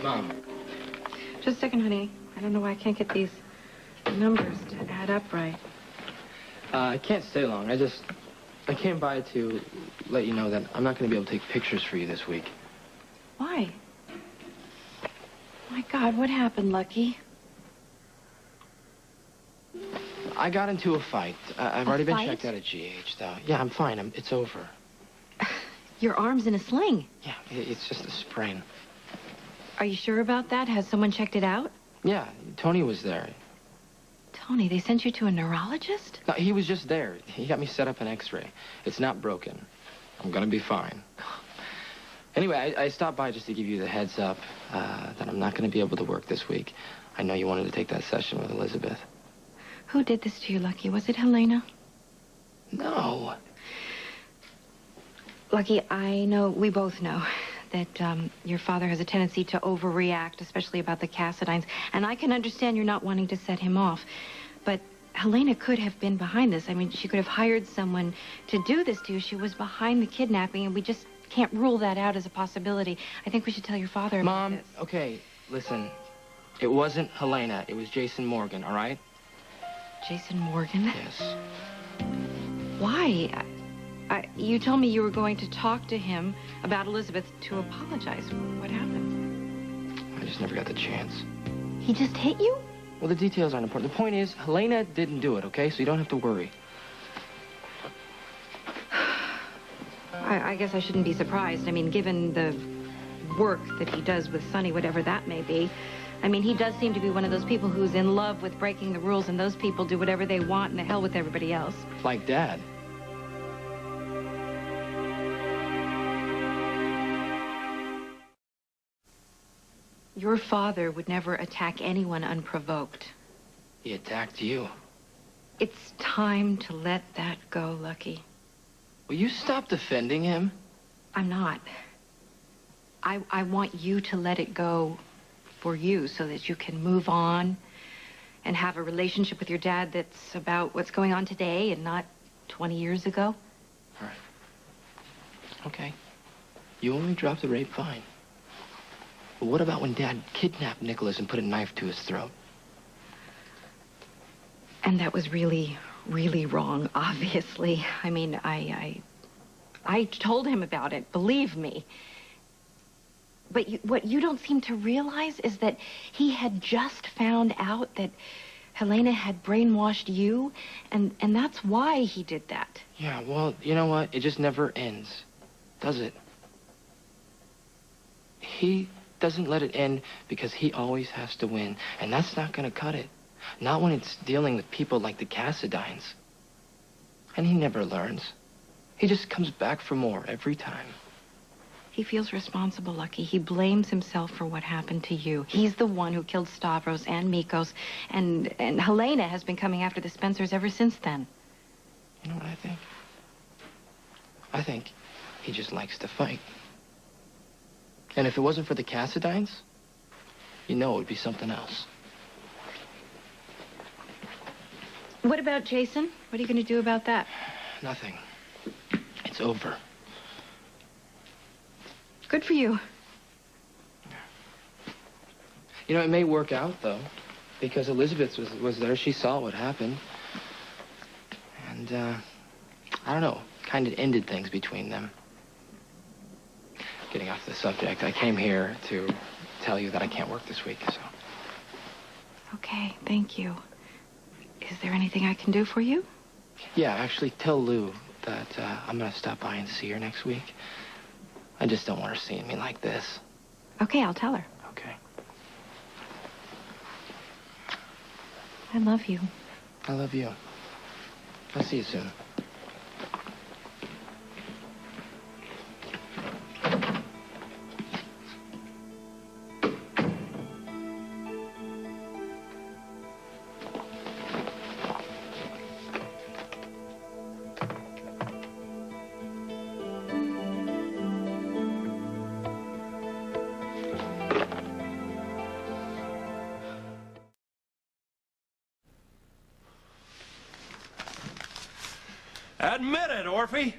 Mom. Just a second, honey. I don't know why I can't get these numbers to add up right. I can't stay long. I came by to let you know that I'm not going to be able to take pictures for you this week. Why? My God, what happened, Lucky? I got into a fight. I've already been fight? checked out at GH, though. Yeah, I'm fine. It's over. Your arm's in a sling. Yeah, it's just a sprain. Are you sure about that? Has someone checked it out? Yeah, Tony was there. Tony, they sent you to a neurologist? No, he was just there. He got me set up an x-ray. It's not broken. I'm gonna be fine. Anyway, I stopped by just to give you the heads up that I'm not gonna be able to work this week. I know you wanted to take that session with Elizabeth. Who did this to you, Lucky? Was it Helena? No. Lucky, I know, we both know that your father has a tendency to overreact, especially about the Cassidines. And I can understand you're not wanting to set him off. But Helena could have been behind this. I mean, she could have hired someone to do this to you. She was behind the kidnapping, and we just can't rule that out as a possibility. I think we should tell your father about this. Mom, okay, listen. It wasn't Helena. It was Jason Morgan, all right? Jason Morgan? Yes. Why? You told me you were going to talk to him about Elizabeth to apologize. What happened? I just never got the chance. He just hit you? Well, the details aren't important. The point is, Helena didn't do it, okay? So you don't have to worry. I guess I shouldn't be surprised. I mean, given the work that he does with Sonny, whatever that may be. I mean, he does seem to be one of those people who's in love with breaking the rules, and those people do whatever they want and the hell with everybody else. Like Dad. Your father would never attack anyone unprovoked. He attacked you. It's time to let that go, Lucky. Will you stop defending him? I'm not. I want you to let it go for you so that you can move on and have a relationship with your dad that's about what's going on today and not 20 years ago. All right. Okay. You only dropped the rape, fine. But what about when Dad kidnapped Nicholas and put a knife to his throat? And that was really, really wrong, obviously. I mean, I told him about it, believe me. But what you don't seem to realize is that he had just found out that Helena had brainwashed you, and that's why he did that. Yeah, well, you know what? It just never ends, does it? He doesn't let it end because he always has to win, and that's not gonna cut it. Not when it's dealing with people like the Cassidines. And he never learns. He just comes back for more every time. He feels responsible, Lucky. He blames himself for what happened to you. He's the one who killed Stavros and Mikos, and Helena has been coming after the Spencers ever since then. You know what I think? I think he just likes to fight. And if it wasn't for the Cassidines, you know it would be something else. What about Jason? What are you going to do about that? Nothing. It's over. Good for you. You know, it may work out, though, because Elizabeth was there. She saw what happened. And, I don't know, kind of ended things between them. Getting off the subject, I came here to tell you that I can't work this week, so. Okay, thank you. Is there anything I can do for you? Yeah, actually, tell Lou that I'm going to stop by and see her next week. I just don't want her seeing me like this. Okay, I'll tell her. Okay. I love you. I love you. I'll see you soon. Admit it, Orphy.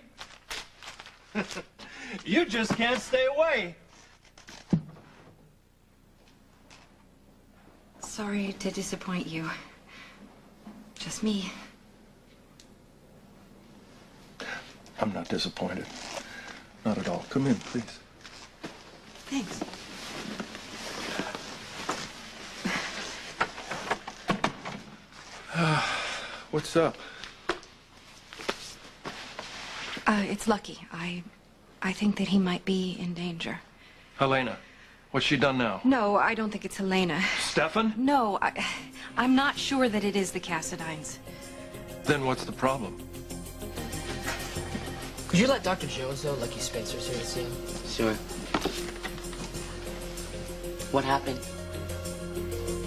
You just can't stay away. Sorry to disappoint you. Just me. I'm not disappointed. Not at all. Come in, please. Thanks. What's up? It's Lucky. I think that he might be in danger. Helena. What's she done now? No, I don't think it's Helena. Stefan? No, I'm not sure that it is the Cassidines. Then what's the problem? Could you let Dr. Jones know Lucky Spencer's here to see him? Sure. What happened?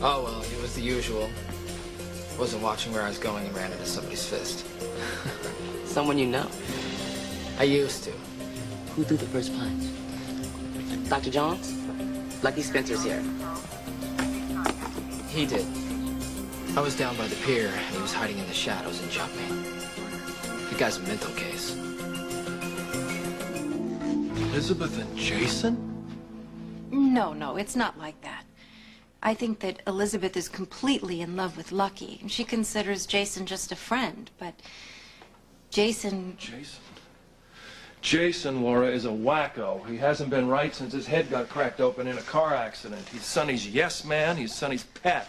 Oh, well, it was the usual. Wasn't watching where I was going and ran into somebody's fist. Someone you know? I used to. Who threw the first punch? Dr. Jones? Lucky Spencer's here. He did. I was down by the pier, and he was hiding in the shadows and jumped me. The guy's a mental case. Elizabeth and Jason? No, it's not like that. I think that Elizabeth is completely in love with Lucky. She considers Jason just a friend, but Jason... Jason, Laura, is a wacko. He hasn't been right since his head got cracked open in a car accident. He's Sonny's yes man. He's Sonny's pet.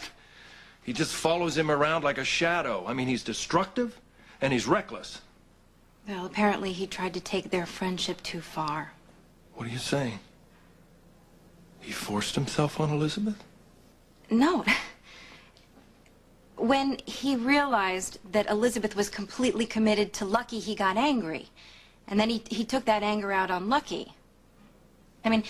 He just follows him around like a shadow. I mean, he's destructive and he's reckless. Well, apparently he tried to take their friendship too far. What are you saying? He forced himself on Elizabeth? No. When he realized that Elizabeth was completely committed to Lucky, he got angry. And then he took that anger out on Lucky. I mean,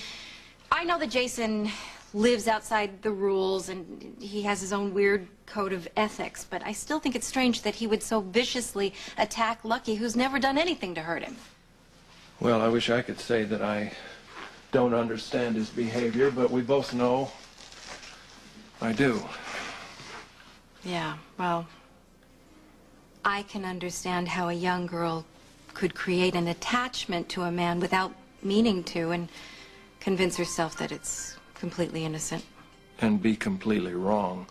I know that Jason lives outside the rules and he has his own weird code of ethics, but I still think it's strange that he would so viciously attack Lucky, who's never done anything to hurt him. Well, I wish I could say that I don't understand his behavior, but we both know I do. Yeah, well, I can understand how a young girl could create an attachment to a man without meaning to and convince herself that it's completely innocent. And be completely wrong.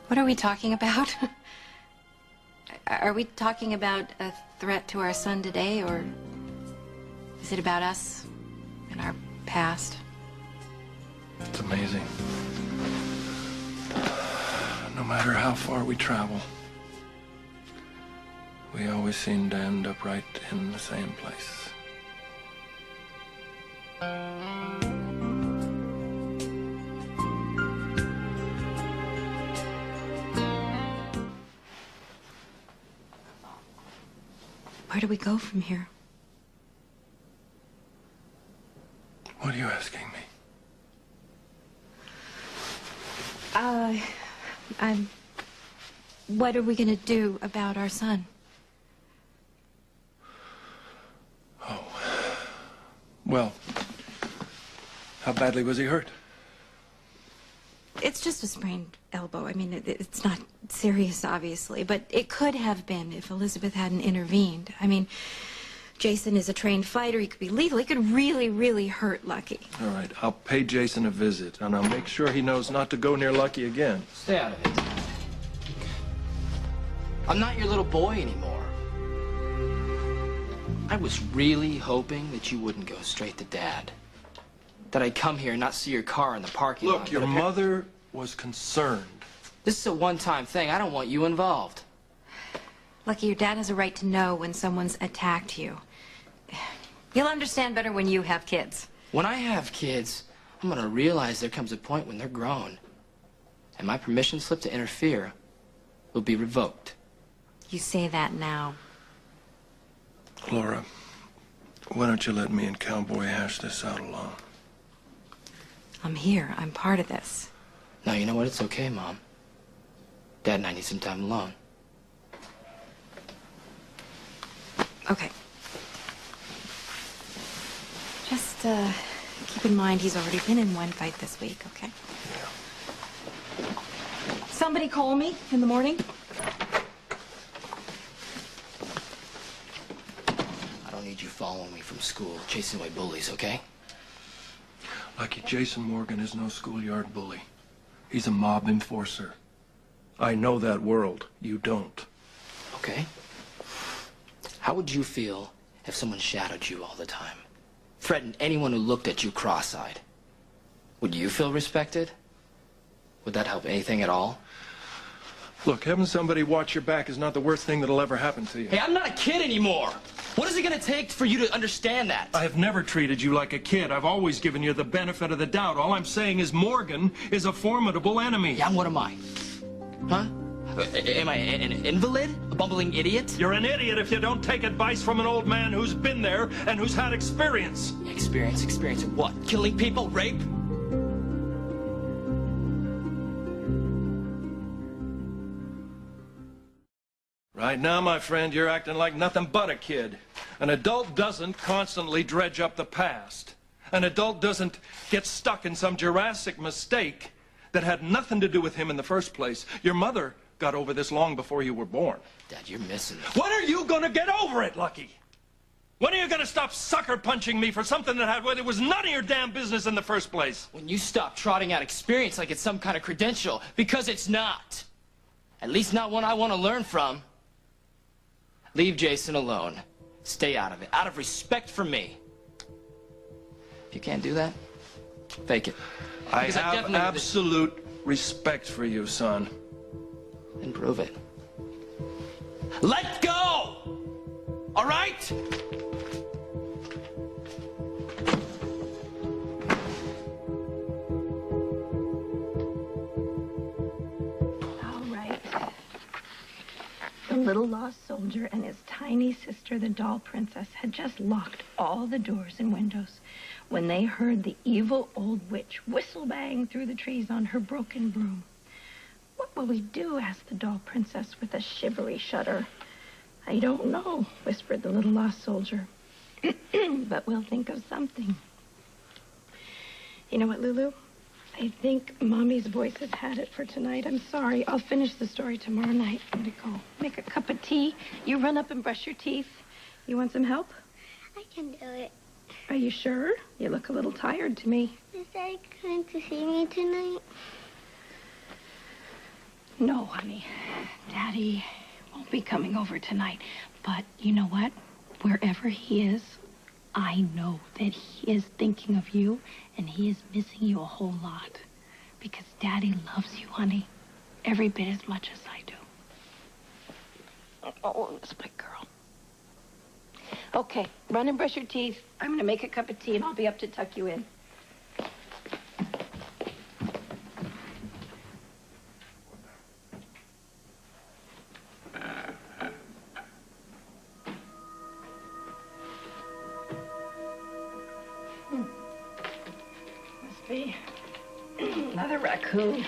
What are we talking about? Are we talking about a threat to our son today, or is it about us and our past? It's amazing. No matter how far we travel, we always seem to end up right in the same place. Where do we go from here? What are you asking me? What are we gonna do about our son? Oh. Well, how badly was he hurt? It's just a sprained elbow. I mean, it's not serious, obviously, but it could have been if Elizabeth hadn't intervened. I mean, Jason is a trained fighter. He could be lethal. He could really, really hurt Lucky. All right, I'll pay Jason a visit, and I'll make sure he knows not to go near Lucky again. Stay out of it. I'm not your little boy anymore. I was really hoping that you wouldn't go straight to Dad. That I'd come here and not see your car in the parking lot. Look, your mother was concerned. This is a one-time thing. I don't want you involved. Lucky, your dad has a right to know when someone's attacked you. He'll understand better when you have kids. When I have kids, I'm gonna realize there comes a point when they're grown. And my permission slip to interfere will be revoked. You say that now. Laura, why don't you let me and Cowboy hash this out alone? I'm here. I'm part of this. No, you know what? It's okay, Mom. Dad and I need some time alone. Okay. Just, keep in mind he's already been in one fight this week, okay? Yeah. Somebody call me in the morning. I don't need you following me from school, chasing away bullies, okay? Lucky Jason Morgan is no schoolyard bully. He's a mob enforcer. I know that world. You don't. Okay. How would you feel if someone shadowed you all the time? Threatened anyone who looked at you cross-eyed? Would you feel respected? Would that help anything at all? Look, having somebody watch your back is not the worst thing that'll ever happen to you. Hey, I'm not a kid anymore. What is it gonna take for you to understand that? I have never treated you like a kid. I've always given you the benefit of the doubt. All I'm saying is Morgan is a formidable enemy. Yeah, and what am I? Huh? Am I an invalid? A bumbling idiot? You're an idiot if you don't take advice from an old man who's been there and who's had experience. Experience of what? Killing people? Rape? Right now, my friend, you're acting like nothing but a kid. An adult doesn't constantly dredge up the past. An adult doesn't get stuck in some Jurassic mistake that had nothing to do with him in the first place. Your mother got over this long before you were born. Dad, you're missing it. When are you gonna get over it, Lucky? When are you gonna stop sucker punching me for something that was none of your damn business in the first place? When you stop trotting out experience like it's some kind of credential, because it's not. At least not one I want to learn from. Leave Jason alone. Stay out of it, out of respect for me. If you can't do that, fake it. I have absolute respect for you, son. Then prove it. Let go! All right? All right. The little lost soldier and his tiny sister, the doll princess, had just locked all the doors and windows when they heard the evil old witch whistle bang through the trees on her broken broom. "What will we do?" asked the doll princess with a shivery shudder. "I don't know," whispered the little lost soldier. "But we'll think of something." You know what, Lulu? I think Mommy's voice has had it for tonight. I'm sorry. I'll finish the story tomorrow night. I'm gonna go make a cup of tea. You run up and brush your teeth. You want some help? I can do it. Are you sure? You look a little tired to me. Is Dad coming to see me tonight? No, honey. Daddy won't be coming over tonight. But you know what? Wherever he is, I know that he is thinking of you, and he is missing you a whole lot. Because Daddy loves you, honey, every bit as much as I do. Oh, that's my girl. Okay, run and brush your teeth. I'm going to make a cup of tea, and I'll be up to tuck you in. Must be another raccoon.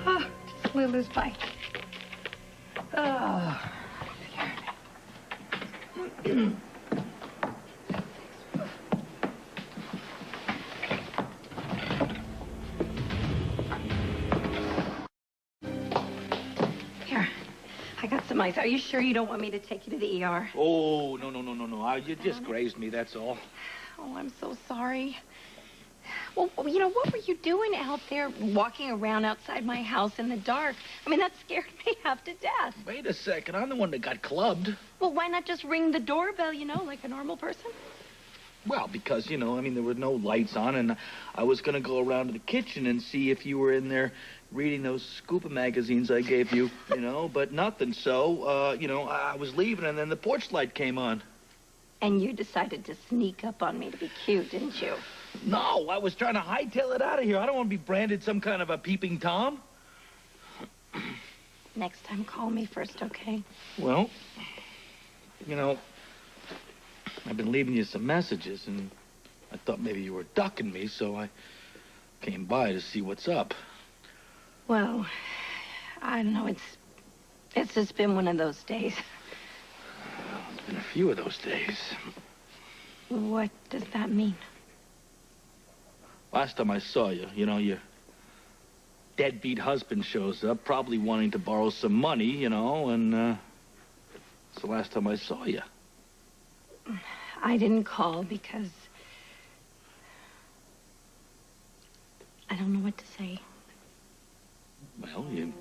Oh, just Lulu's bike. Oh. Here, I got some ice. Are you sure you don't want me to take you to the ER? Oh, no. You just grazed me, that's all. Oh, I'm so sorry. Well, you know, what were you doing out there walking around outside my house in the dark? I mean, that scared me half to death. Wait a second, I'm the one that got clubbed. Well, why not just ring the doorbell, you know, like a normal person? Well, because, you know, I mean, there were no lights on, and I was going to go around to the kitchen and see if you were in there reading those scuba magazines I gave you, you know, but nothing. So, you know, I was leaving, and then the porch light came on. And you decided to sneak up on me to be cute, didn't you? No, I was trying to hightail it out of here. I don't want to be branded some kind of a peeping Tom. Next time, call me first, okay? Well, you know, I've been leaving you some messages, and I thought maybe you were ducking me, so I came by to see what's up. Well, I don't know. It's just been one of those days. It's been a few of those days. What does that mean? Last time I saw you, you know, your deadbeat husband shows up, probably wanting to borrow some money, you know, and it's the last time I saw you. I didn't call because I don't know what to say. Well, you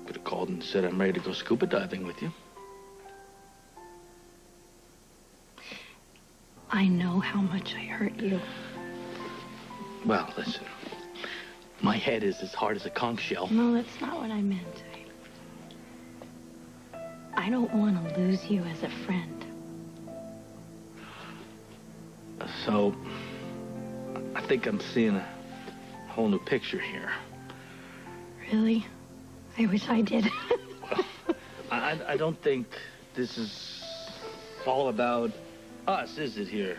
could have called and said I'm ready to go scuba diving with you. I know how much I hurt you. Well, listen, my head is as hard as a conch shell. No, that's not what I meant. I don't want to lose you as a friend. So, I think I'm seeing a whole new picture here. Really? I wish I did. Well, I don't think this is all about us, is it, here?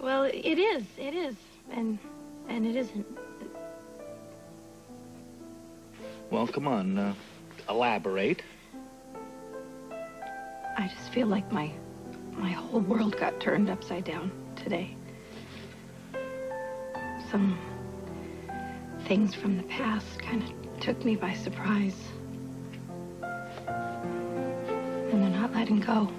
Well, it is. It is. And it isn't. Well, come on, elaborate. I just feel like my whole world got turned upside down today. Some things from the past kind of took me by surprise. And they're not letting go.